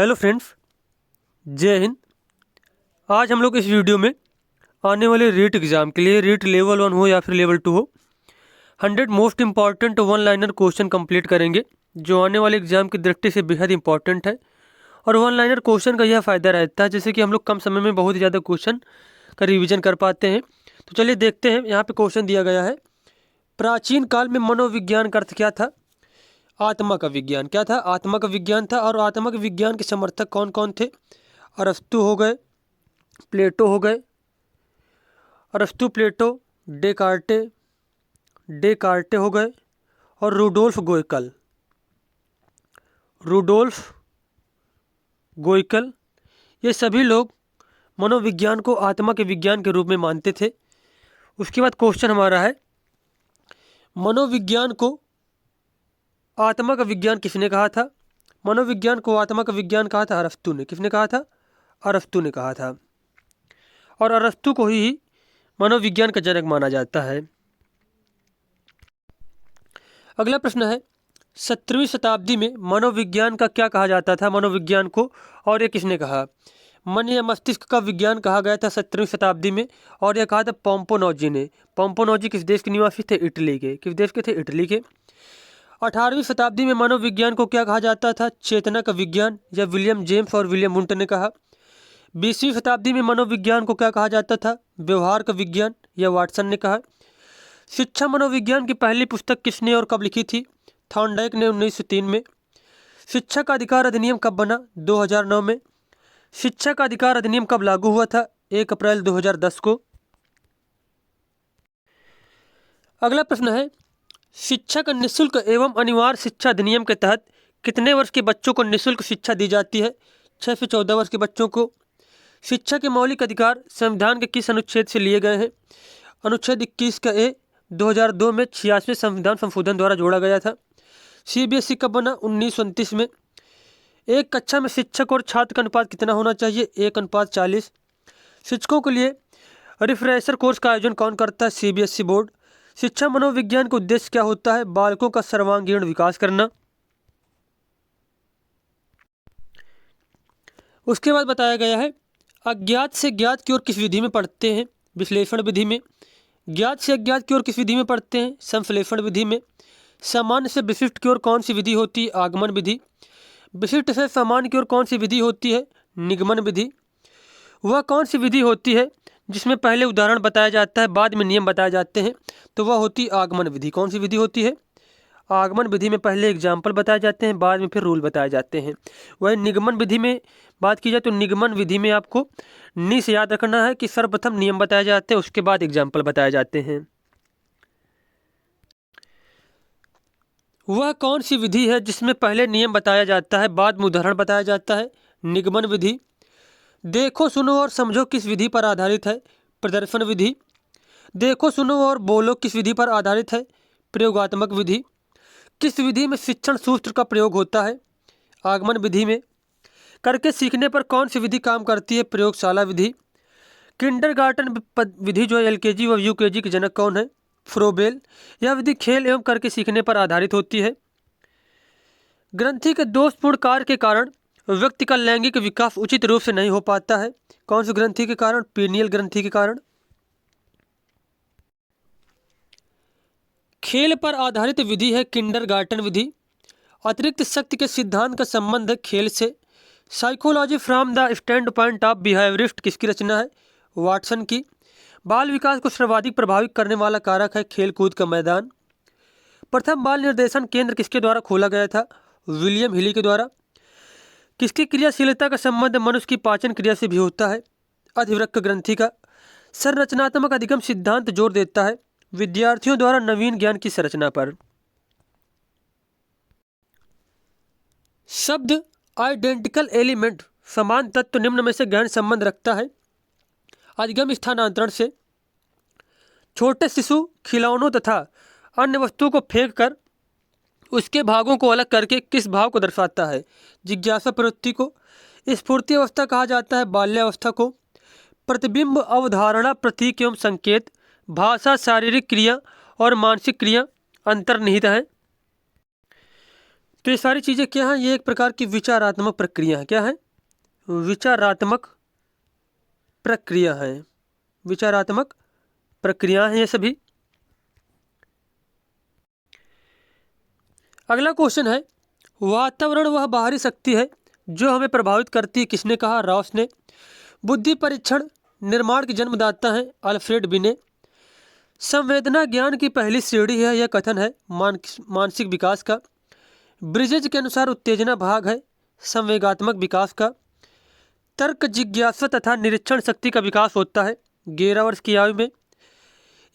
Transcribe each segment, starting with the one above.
Hello friends, जय हिंद। आज हम लोग इस वीडियो में आने वाले रीट एग्ज़ाम के लिए, रीट लेवल 1 हो या फिर लेवल 2 हो, 100 most important one liner question complete करेंगे जो आने वाले एग्ज़ाम की दृष्टि से बेहद इंपॉर्टेंट है। और वन लाइनर क्वेश्चन का यह फ़ायदा रहता है जैसे कि हम लोग कम समय में बहुत ज़्यादा क्वेश्चन का रिविजन कर पाते हैं। तो चलिए देखते हैं। यहाँ पे क्वेश्चन दिया गया है, प्राचीन काल में मनोविज्ञान का अर्थ क्या था? आत्मा का विज्ञान। क्या था? आत्मा का विज्ञान था। और आत्मा के विज्ञान के समर्थक कौन कौन थे? अरस्तु हो गए, प्लेटो हो गए, अरस्तु, प्लेटो, डेकार्टे डेकार्टे हो गए, और रूडोल्फ गोइकल। ये सभी लोग मनोविज्ञान को आत्मा के विज्ञान के रूप में मानते थे। उसके बाद क्वेश्चन हमारा है, मनोविज्ञान को आत्मा का विज्ञान किसने कहा था? मनोविज्ञान को आत्मा का विज्ञान कहा था अरस्तु ने। किसने कहा था? अरस्तु ने कहा था। और अरस्तु को ही मनोविज्ञान का जनक माना जाता है। अगला प्रश्न है, 17वीं शताब्दी में मनोविज्ञान का क्या कहा जाता था? मनोविज्ञान को, और ये किसने कहा? मन या मस्तिष्क का विज्ञान कहा गया था 17वीं शताब्दी में, और यह कहा था पोम्पोनोजी ने। पोम्पोनोजी किस देश के निवासी थे? इटली के। किस देश के थे? इटली के। 18वीं शताब्दी में मनोविज्ञान को क्या कहा जाता था? चेतना का विज्ञान, या विलियम जेम्स और विलियम वुंट ने कहा। 20वीं शताब्दी में मनोविज्ञान को क्या कहा जाता था? व्यवहार का विज्ञान, या वाटसन ने कहा। शिक्षा मनोविज्ञान की पहली पुस्तक किसने और कब लिखी थी? थॉर्नडाइक ने 1903 में। शिक्षा का अधिकार अधिनियम कब बना? 2009 में। शिक्षा का अधिकार अधिनियम कब लागू हुआ था? 1 अप्रैल 2010 को। अगला प्रश्न है, शिक्षा का निःशुल्क एवं अनिवार्य शिक्षा अधिनियम के तहत कितने वर्ष के बच्चों को निःशुल्क शिक्षा दी जाती है? 6 से 14 वर्ष के बच्चों को। शिक्षा के मौलिक अधिकार संविधान के किस अनुच्छेद से लिए गए हैं? अनुच्छेद 21 का ए 2002 में 86वें संविधान संशोधन द्वारा जोड़ा गया था। CBSE कब बना? 1929 में। एक कक्षा में शिक्षक और छात्र का अनुपात कितना होना चाहिए? 1:40। शिक्षकों के लिए रिफ्रेशर कोर्स का आयोजन कौन करता है? CBSE board. शिक्षा मनोविज्ञान का उद्देश्य क्या होता है? बालकों का सर्वांगीण विकास करना। उसके बाद बताया गया है, अज्ञात से ज्ञात की ओर किस विधि में पढ़ते हैं? विश्लेषण विधि में। ज्ञात से अज्ञात की ओर किस विधि में पढ़ते हैं? संश्लेषण विधि में। सामान्य से विशिष्ट की ओर कौन सी विधि होती है? आगमन विधि। विशिष्ट से सामान्य की ओर कौन सी विधि होती है? निगमन विधि। वह कौन सी विधि होती है जिसमें पहले उदाहरण बताया जाता है, बाद में नियम बताए जाते हैं? तो वह होती आगमन विधि। कौन सी विधि होती है? आगमन विधि में पहले एग्जाम्पल बताए जाते हैं, बाद में फिर रूल बताए जाते हैं। वही निगमन विधि में बात की जाए तो निगमन विधि में आपको नि से याद रखना है कि सर्वप्रथम नियम बताए जाते हैं, उसके बाद एग्जाम्पल बताए जाते हैं। वह कौन सी विधि है जिसमें पहले नियम बताया जाता है, बाद में उदाहरण बताया जाता है? निगमन विधि। देखो, सुनो और समझो किस विधि पर आधारित है? प्रदर्शन विधि। देखो, सुनो और बोलो किस विधि पर आधारित है? प्रयोगात्मक विधि। किस विधि में शिक्षण सूत्र का प्रयोग होता है? आगमन विधि में। करके सीखने पर कौन सी विधि काम करती है? प्रयोगशाला विधि। किंडरगार्टन विधि जो है LKG व UKG के जनक कौन है? फ्रोबेल। यह विधि खेल एवं करके सीखने पर आधारित होती है। ग्रंथि के दोषपूर्ण कार्य के कारण व्यक्ति का लैंगिक विकास उचित रूप से नहीं हो पाता है। कौन सी ग्रंथि के कारण? पीनियल ग्रंथि के कारण। खेल पर आधारित विधि है किंडरगार्टन विधि। अतिरिक्त शक्ति के सिद्धांत का संबंध है खेल से। Psychology from the stand point of behaviourist किसकी रचना है? वाटसन की। बाल विकास को सर्वाधिक प्रभावित करने वाला कारक है खेल कूद का मैदान। प्रथम बाल निर्देशन केंद्र किसके द्वारा खोला गया था? विलियम हिली के द्वारा। किसकी क्रियाशीलता का संबंध मनुष्य की पाचन क्रिया से भी होता है? अधिवृक्क ग्रंथि का। संरचनात्मक अधिगम सिद्धांत जोर देता है विद्यार्थियों द्वारा नवीन ज्ञान की संरचना पर। शब्द आइडेंटिकल एलिमेंट समान तत्व निम्न में से गहन संबंध रखता है? अधिगम स्थानांतरण से। छोटे शिशु खिलौनों तथा अन्य वस्तुओं को फेंक कर उसके भागों को अलग करके किस भाव को दर्शाता है? जिज्ञासा प्रवृत्ति को। स्फूर्ति अवस्था कहा जाता है बाल्यावस्था को। प्रतिबिंब अवधारणा प्रतीक एवं संकेत, भाषा, शारीरिक क्रिया और मानसिक क्रिया अंतर्निहित है। तो ये सारी चीज़ें क्या हैं? ये एक प्रकार की विचारात्मक प्रक्रिया है। क्या है? विचारात्मक प्रक्रिया है। विचारात्मक प्रक्रिया है ये सभी। अगला क्वेश्चन है, वातावरण वह बाहरी शक्ति है जो हमें प्रभावित करती है। किसने कहा? रॉस ने। बुद्धि परीक्षण निर्माण की जन्मदाता है अल्फ्रेड बिने। संवेदना ज्ञान की पहली सीढ़ी है, यह कथन है मानसिक विकास का। ब्रिजेज के अनुसार उत्तेजना भाग है संवेगात्मक विकास का। तर्क जिज्ञासा तथा निरीक्षण शक्ति का विकास होता है 11 वर्ष की आयु में।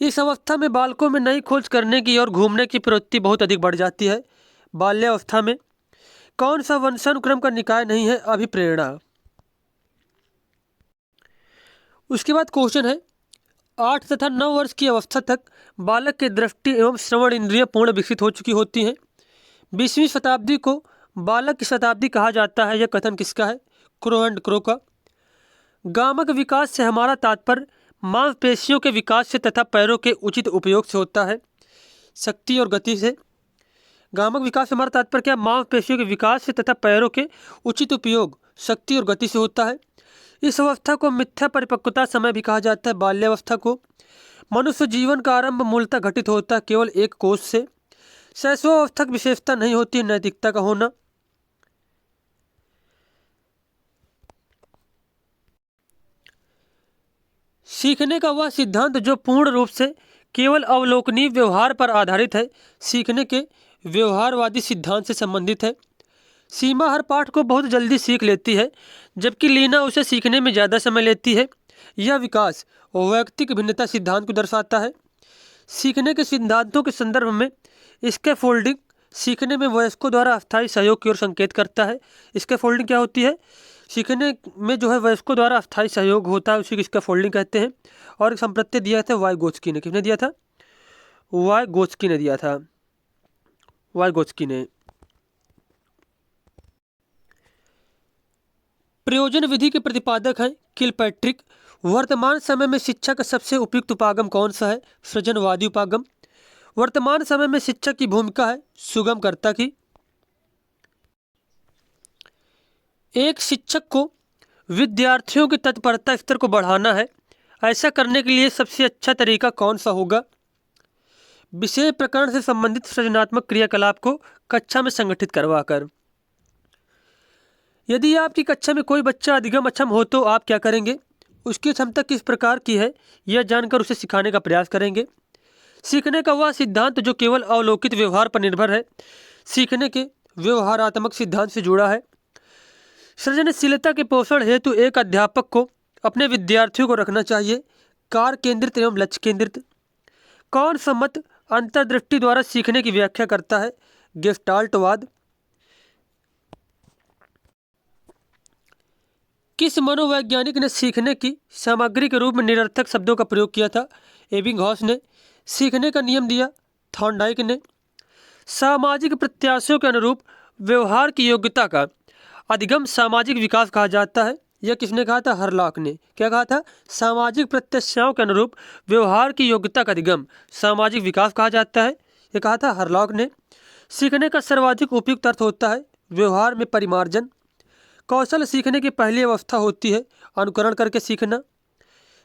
इस अवस्था में बालकों में नई खोज करने की और घूमने की प्रवृत्ति बहुत अधिक बढ़ जाती है। बाल्यावस्था में कौन सा वंशानुक्रम का निकाय नहीं है? अभिप्रेरणा। उसके बाद क्वेश्चन है, 8 तथा 9 वर्ष की अवस्था तक बालक के दृष्टि एवं श्रवण इंद्रियां पूर्ण विकसित हो चुकी होती हैं। 20वीं शताब्दी को बालक की शताब्दी कहा जाता है, यह कथन किसका है? क्रो एंड क्रो का। गामक विकास से हमारा तात्पर्य मांसपेशियों के विकास से तथा पैरों के उचित उपयोग से होता है, शक्ति और गति से। गामक विकास से हमारा तात्पर्य क्या? मांसपेशियों के विकास से तथा पैरों के उचित उपयोग, शक्ति और गति से होता है। इस अवस्था को मिथ्या परिपक्वता समय भी कहा जाता है, बाल्यावस्था को। मनुष्य जीवन का आरंभ मूलतः घटित होता है केवल एक कोष से। शैशवावस्था की विशेषता नहीं होती नैतिकता का होना। सीखने का वह सिद्धांत जो पूर्ण रूप से केवल अवलोकनीय व्यवहार पर आधारित है, सीखने के व्यवहारवादी सिद्धांत से संबंधित है। सीमा हर पाठ को बहुत जल्दी सीख लेती है, जबकि लीना उसे सीखने में ज़्यादा समय लेती है। यह विकास वैयक्तिक भिन्नता सिद्धांत को दर्शाता है। सीखने के सिद्धांतों के संदर्भ में स्कैफोल्डिंग सीखने में वयस्कों द्वारा अस्थायी सहयोग की ओर संकेत करता है। स्कैफोल्डिंग क्या होती है? सीखने में जो है वयस्कों द्वारा अस्थायी सहयोग होता है, उसी को स्कैफोल्डिंग कहते हैं। और एक संप्रत्यय दिया था वाइगोत्स्की ने। किसने दिया था? वाइगोत्स्की ने दिया था। वाइगोत्स्की ने। प्रयोजन विधि के प्रतिपादक हैं किलपैट्रिक। वर्तमान समय में शिक्षा का सबसे उपयुक्त उपागम कौन सा है? सृजनवादी उपागम। वर्तमान समय में शिक्षक की भूमिका है सुगमकर्ता की। एक शिक्षक को विद्यार्थियों की तत्परता स्तर को बढ़ाना है। ऐसा करने के लिए सबसे अच्छा तरीका कौन सा होगा? विषय प्रकरण से संबंधित सृजनात्मक क्रियाकलाप को कक्षा में संगठित करवाकर। यदि आपकी कक्षा में कोई बच्चा अधिगम अक्षम हो तो आप क्या करेंगे? उसकी क्षमता किस प्रकार की है यह जानकर उसे सिखाने का प्रयास करेंगे। सीखने का वह सिद्धांत जो केवल अवलोकित व्यवहार पर निर्भर है, सीखने के व्यवहारात्मक सिद्धांत से जुड़ा है। सृजनशीलता के पोषण हेतु एक अध्यापक को अपने विद्यार्थियों को रखना चाहिए कार्य केंद्रित एवं लक्ष्य केंद्रित। कौन सा मत अंतर्दृष्टि द्वारा सीखने की व्याख्या करता है? गेस्टाल्टवाद। किस मनोवैज्ञानिक ने सीखने की सामग्री के रूप में निरर्थक शब्दों का प्रयोग किया था? एबिंगहॉस ने। सीखने का नियम दिया थॉर्नडाइक ने। सामाजिक प्रत्याशियों के अनुरूप व्यवहार की योग्यता का अधिगम सामाजिक विकास कहा जाता है, यह किसने कहा था? हरलॉक ने। क्या कहा था? सामाजिक प्रत्याशाओं के अनुरूप व्यवहार की योग्यता का अधिगम सामाजिक विकास कहा जाता है, यह कहा था हरलॉक ने। सीखने का सर्वाधिक उपयुक्त अर्थ होता है व्यवहार में परिमार्जन। कौशल सीखने की पहली अवस्था होती है अनुकरण करके सीखना।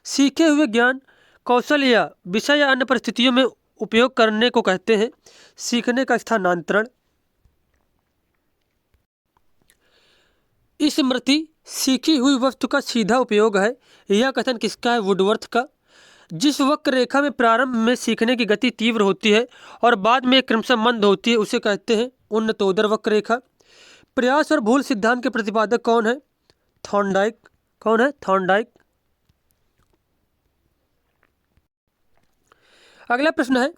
सीखे हुए ज्ञान कौशल या विषय या अन्य परिस्थितियों में उपयोग करने को कहते हैं सीखने का स्थानांतरण। स्मृति सीखी हुई वस्तु का सीधा उपयोग है, यह कथन किसका है? वुडवर्थ का। जिस वक्र रेखा में प्रारंभ में सीखने की गति तीव्र होती है और बाद में क्रमशः मंद होती है उसे कहते हैं उन्नतोदर वक्र रेखा। प्रयास और भूल सिद्धांत के प्रतिपादक कौन है? थॉर्नडाइक। कौन है? थॉर्नडाइक। अगला प्रश्न है,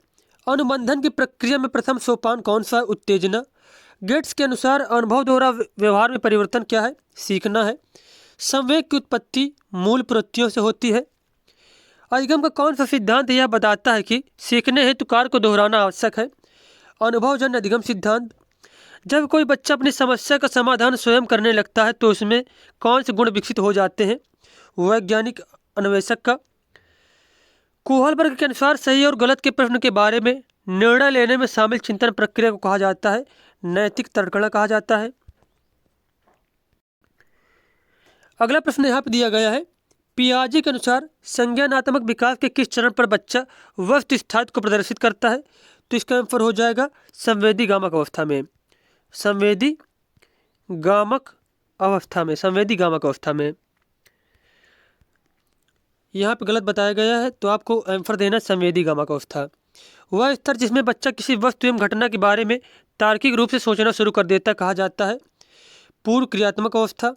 अनुबंधन की प्रक्रिया में प्रथम सोपान कौन सा है? उत्तेजना। गेट्स के अनुसार अनुभव द्वारा व्यवहार में परिवर्तन क्या है? सीखना है। संवेग की उत्पत्ति मूल प्रवृत्तियों से होती है। अधिगम का कौन सा सिद्धांत यह बताता है कि सीखने हेतु कार्य को दोहराना आवश्यक है? अनुभवजन्य अधिगम सिद्धांत। जब कोई बच्चा अपनी समस्या का समाधान स्वयं करने लगता है तो उसमें कौन से गुण विकसित हो जाते हैं? वैज्ञानिक अन्वेषक का। कोहलबर्ग के अनुसार सही और गलत के प्रश्न के बारे में निर्णय लेने में शामिल चिंतन प्रक्रिया को कहा जाता है नैतिक तड़कड़ा कहा जाता है। अगला प्रश्न यहाँ पे दिया गया है, पियाजे के अनुसार संज्ञानात्मक विकास के किस चरण पर बच्चा वस्तु स्थायित्व को प्रदर्शित करता है? तो इसका आंसर हो जाएगा संवेदी गामक अवस्था में। संवेदी गामक अवस्था में, संवेदी गामक अवस्था में। यहाँ पे गलत बताया गया है, तो आपको आंसर देना संवेदी गामक अवस्था। वह स्तर जिसमें बच्चा किसी वस्तु एवं घटना के बारे में तार्किक रूप से सोचना शुरू कर देता कहा जाता है पूर्व क्रियात्मक अवस्था।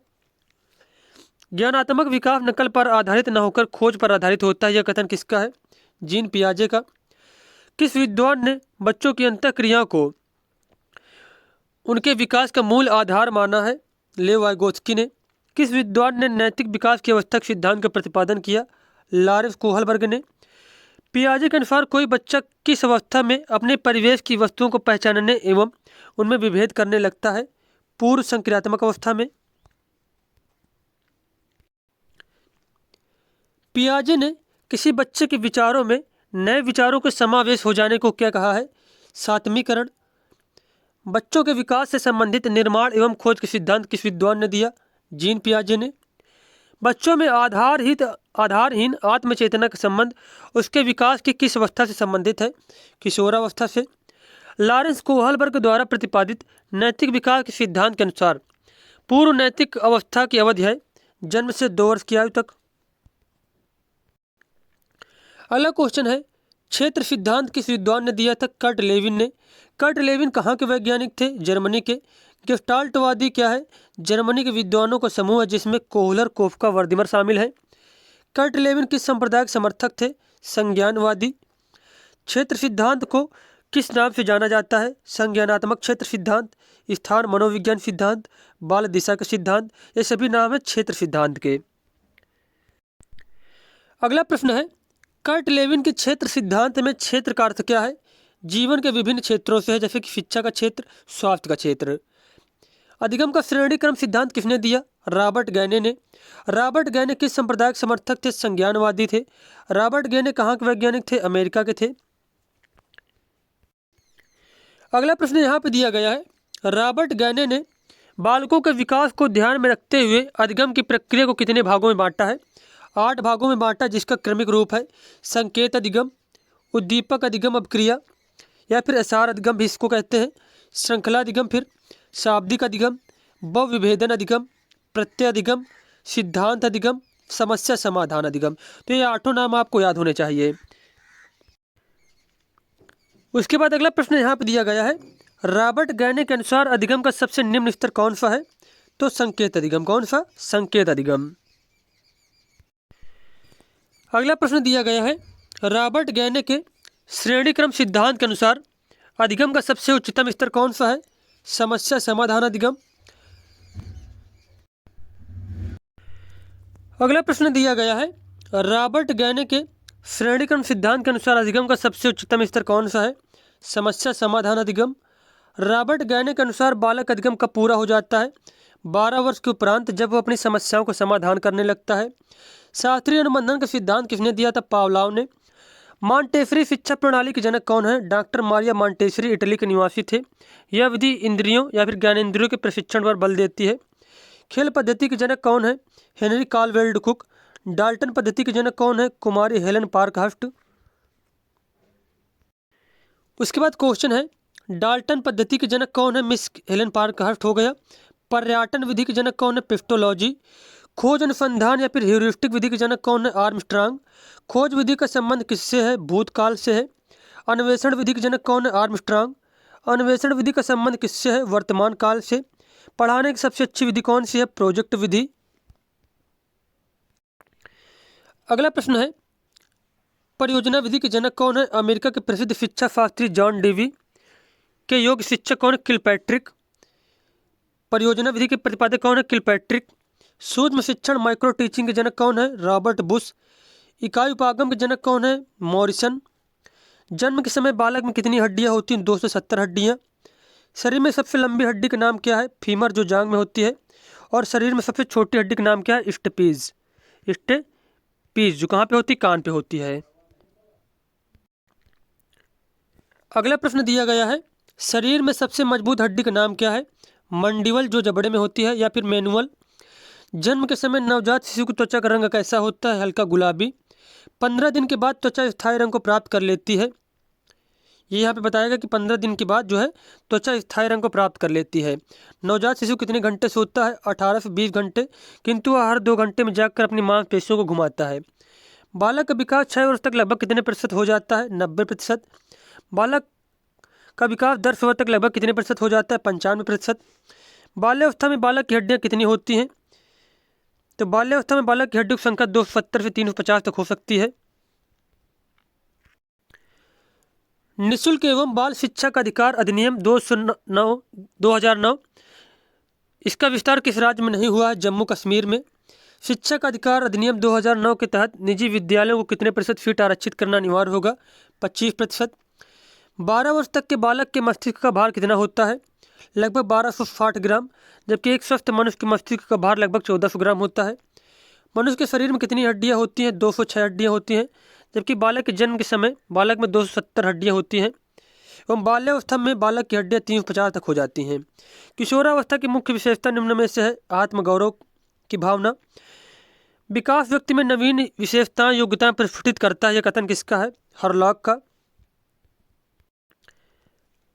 ज्ञानात्मक विकास नकल पर आधारित न होकर खोज पर आधारित होता है, यह कथन किसका है? जीन पियाजे का। किस विद्वान ने बच्चों की अंतःक्रियाओं को उनके विकास का मूल आधार माना है? लेव वाइगोत्स्की ने। किस विद्वान ने नैतिक विकास की अवस्था के सिद्धांत का प्रतिपादन किया? लॉरेंस कोहलबर्ग ने। पियाजे के अनुसार कोई बच्चा किस अवस्था में अपने परिवेश की वस्तुओं को पहचानने एवं उनमें विभेद करने लगता है? पूर्व संक्रियात्मक अवस्था में। पियाजे ने किसी बच्चे के विचारों में नए विचारों के समावेश हो जाने को क्या कहा है? सातवीकरण। बच्चों के विकास से संबंधित निर्माण एवं खोज के सिद्धांत किस विद्वान ने दिया? जीन पियाजे ने। बच्चों में आधारहीन आत्मचेतना का संबंध उसके विकास की किस अवस्था से संबंधित है? किशोरावस्था से। लॉरेंस कोहलबर्ग द्वारा प्रतिपादित नैतिक विकास के सिद्धांत के अनुसार पूर्व नैतिक अवस्था की अवधि है जन्म से 2 वर्ष की आयु तक। अगला क्वेश्चन है, क्षेत्र सिद्धांत किस विद्वान ने दिया था? कर्ट लेविन ने। कर्ट लेविन कहाँ के वैज्ञानिक थे? जर्मनी के। गेस्टाल्टवादी क्या है? जर्मनी के विद्वानों का समूह है जिसमें कोहलर, कोफका, वर्दिमर शामिल है। कर्ट लेविन किस संप्रदाय के समर्थक थे? संज्ञानवादी। क्षेत्र सिद्धांत को किस नाम से जाना जाता है? संज्ञानात्मक क्षेत्र सिद्धांत, स्थान मनोविज्ञान सिद्धांत, बाल दिशा का सिद्धांत, ये सभी नाम है क्षेत्र सिद्धांत के। अगला प्रश्न है, कर्ट लेविन के क्षेत्र सिद्धांत में क्षेत्र का अर्थ क्या है? जीवन के विभिन्न क्षेत्रों से है, जैसे कि शिक्षा का क्षेत्र, स्वास्थ्य का क्षेत्र। अधिगम का श्रेणी क्रम सिद्धांत किसने दिया? रॉबर्ट गैने ने। रॉबर्ट गैने किस संप्रदाय के समर्थक थे? संज्ञानवादी थे। रॉबर्ट गैने कहाँ के वैज्ञानिक थे? अमेरिका के थे। अगला प्रश्न यहाँ पे दिया गया है, रॉबर्ट गैने ने बालकों के विकास को ध्यान में रखते हुए अधिगम की प्रक्रिया को कितने भागों में बांटा है? 8 भागों में बांटा, जिसका क्रमिक रूप है संकेत अधिगम, उद्दीपक अधिगम अपक्रिया, या फिर एसार अधिगम भी इसको कहते हैं, श्रृंखला अधिगम, फिर शाब्दिक अधिगम, बहुविभेदन अधिगम, प्रत्यय अधिगम, सिद्धांत अधिगम, समस्या समाधान अधिगम। तो ये 8 नाम आपको याद होने चाहिए। उसके बाद अगला प्रश्न यहाँ पे दिया गया है, रॉबर्ट गैने के अनुसार अधिगम का सबसे निम्न स्तर कौन सा है? तो संकेत अधिगम। कौन सा? संकेत अधिगम। अगला प्रश्न दिया गया है, रॉबर्ट गैने के श्रेणी क्रम सिद्धांत के अनुसार अधिगम का सबसे उच्चतम स्तर कौन सा है? समस्या समाधान अधिगम। अगला प्रश्न दिया गया है, रॉबर्ट गैने के श्रेणी क्रम सिद्धांत के अनुसार अधिगम का सबसे उच्चतम स्तर कौन सा है? समस्या समाधान अधिगम। रॉबर्ट गैने के अनुसार बालक अधिगम कब पूरा हो जाता है? 12 वर्ष के उपरांत, जब वो अपनी समस्याओं को समाधान करने लगता है। शास्त्रीय अनुबंधन का सिद्धांत किसने दिया था? पावलाव ने। मॉन्टेसरी शिक्षा प्रणाली के जनक कौन है? डॉक्टर मारिया मॉन्टेसरी इटली के निवासी थे। यह विधि इंद्रियों या फिर ज्ञानेंद्रियों के प्रशिक्षण पर बल देती है। खेल पद्धति के जनक कौन है? Henry कालवेल्ड cook. डाल्टन पद्धति के जनक कौन है? कुमारी हेलन पार्कहर्स्ट। उसके बाद क्वेश्चन है, डाल्टन पद्धति के जनक कौन है? मिस हेलन पार्कहर्स्ट हो गया। पर्यटन विधि के जनक कौन है? पिस्टोलॉजी। खोज अनुसंधान या फिर ह्यूरिस्टिक विधि के जनक कौन है? आर्मस्ट्रांग। खोज विधि का संबंध किससे है? भूतकाल से है। अन्वेषण विधि के जनक कौन है? आर्मस्ट्रांग। अन्वेषण विधि का संबंध किससे है? वर्तमान काल से। पढ़ाने की सबसे अच्छी विधि कौन सी है? प्रोजेक्ट विधि। अगला प्रश्न है, परियोजना विधि के जनक कौन है? अमेरिका के प्रसिद्ध शिक्षा शास्त्री जॉन डेवी। के योग शिक्षक कौन है? किलपैट्रिक। परियोजना विधि के प्रतिपादक कौन है? किलपैट्रिक। सूक्ष्म शिक्षण माइक्रो टीचिंग के जनक कौन है? Robert Bush. इकाई उपागम के जनक कौन है? मॉरिसन। जन्म के समय बालक में कितनी हड्डियां होती हैं? 270 हड्डियां। शरीर में सबसे लंबी हड्डी का नाम क्या है? फीमर, जो जांग में होती है। और शरीर में सबसे छोटी हड्डी का नाम क्या है? स्टेपीज। स्टेपीज जो कहाँ पे होती है? कान पे होती है। अगला प्रश्न दिया गया है, शरीर में सबसे मजबूत हड्डी का नाम क्या है? मंडिबल जो जबड़े में होती है, या फिर मैनुअल। जन्म के समय नवजात शिशु की त्वचा का रंग कैसा होता है? हल्का गुलाबी। 15 दिन के बाद त्वचा स्थायी रंग को प्राप्त कर लेती है। ये यहाँ पे बताएगा कि 15 दिन के बाद जो है त्वचा स्थायी रंग को प्राप्त कर लेती है। नवजात शिशु कितने घंटे सोता है? 18 से 20 घंटे, किंतु वह हर 2 घंटे में जागकर अपनी मांसपेशियों को घुमाता है। बालक का विकास 6 वर्ष तक लगभग कितने प्रतिशत हो जाता है? 90%। बालक का विकास 10 वर्ष तक लगभग कितने प्रतिशत हो जाता है? 95%। बाल्यावस्था में बालक की हड्डियाँ कितनी होती हैं? तो बाल्यावस्था में बालक की हड्डियों की संख्या 270 से 350 तक हो सकती है। निःशुल्क एवं बाल शिक्षा का अधिकार अधिनियम 2009 इसका विस्तार किस राज्य में नहीं हुआ है? जम्मू कश्मीर में। शिक्षा का अधिकार अधिनियम 2009 के तहत निजी विद्यालयों को कितने प्रतिशत सीट आरक्षित करना अनिवार्य होगा? 25%। 12 वर्ष तक के बालक के मस्तिष्क का भार कितना होता है? लगभग 1260 ग्राम, जबकि एक स्वस्थ मनुष्य के मस्तिष्क का भार लगभग 1400 ग्राम होता है। मनुष्य के शरीर में कितनी हड्डियां होती हैं? 206 हड्डियां होती हैं, जबकि बालक के जन्म के समय बालक में 270 हड्डियां होती हैं एवं बाल्यावस्था में बालक की हड्डियां 350 तक हो जाती हैं। किशोरावस्था की मुख्य विशेषता निम्न में से है: आत्मगौरव की भावना। विकास व्यक्ति में नवीन विशेषताएं योग्यताएं प्रस्फुटित करता है। यह कथन किसका है? हरलॉक का।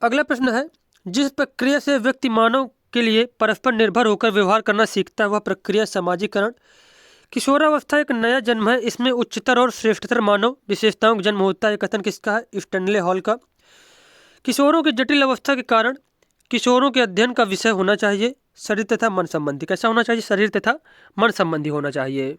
अगला प्रश्न है, जिस प्रक्रिया से व्यक्ति मानव के लिए परस्पर निर्भर होकर व्यवहार करना सीखता है वह प्रक्रिया समाजीकरण। किशोरावस्था एक नया जन्म है, इसमें उच्चतर और श्रेष्ठतर मानव विशेषताओं का जन्म होता है। कथन किसका है? स्टैनले हॉल का। किशोरों की जटिल अवस्था के कारण किशोरों के अध्ययन का विषय होना चाहिए शरीर तथा मन संबंधी। कैसा होना चाहिए? शरीर तथा मन संबंधी होना चाहिए।